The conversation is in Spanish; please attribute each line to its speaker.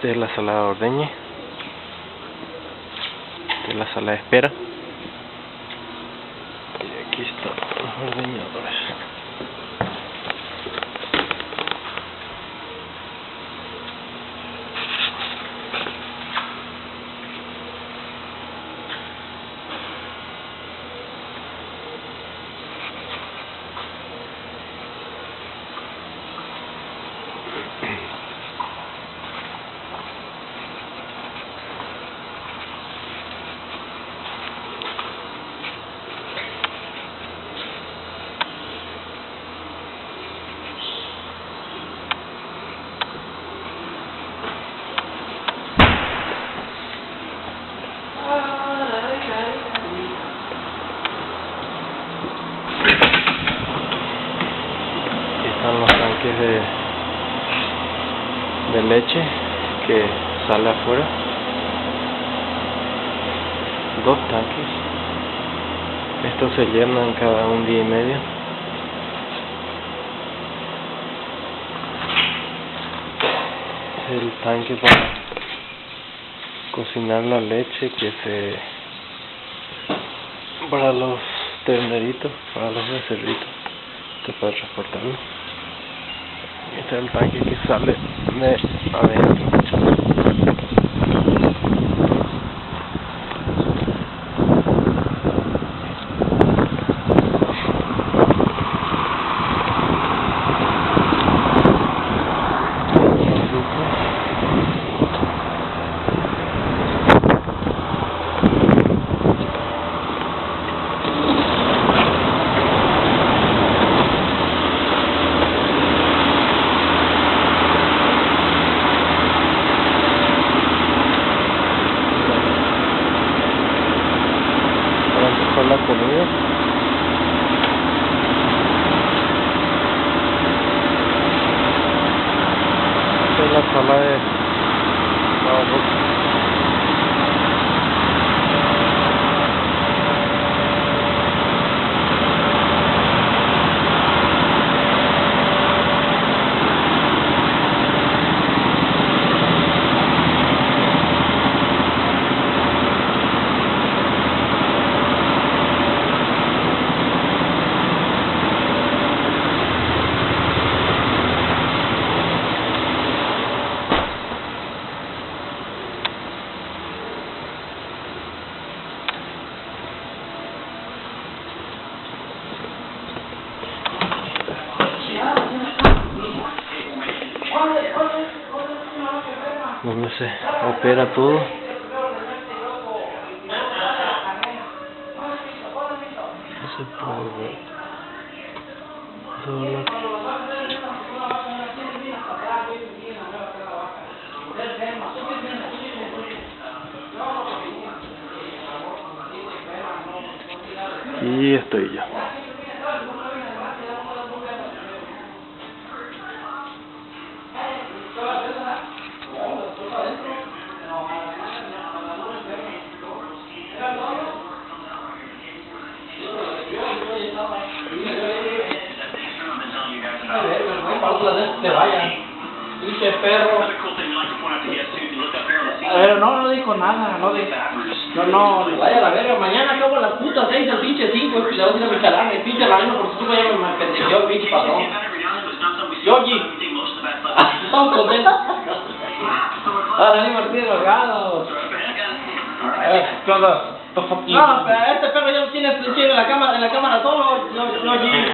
Speaker 1: Esta es la sala de ordeñe. Esta es la sala de espera. Y aquí están los ordeñadores. Están los tanques de leche que sale afuera. 2 tanques. Estos se llenan cada 1 día y medio. El tanque para cocinar la leche para los terneritos, para los becerritos, para transportarlo. Este es el tanque que sale de adentro. La comida. Esta es la sala de lavabo. Donde se opera todo. No se puede ver todo lo que... Y estoy yo.
Speaker 2: Te vayan. Dice perro. Pero no dijo nada, no, vaya a la verga, mañana acabo las putas 6 al pinche 5, y le voy a decir a mi calama, el pinche ladino por su culpa ya me pendejeó el pinche patrón. Yogi, estamos contentos. Ahora Dani Martínez Delgado. No, pero este perro ya lo tiene en la cámara solo, Yogi.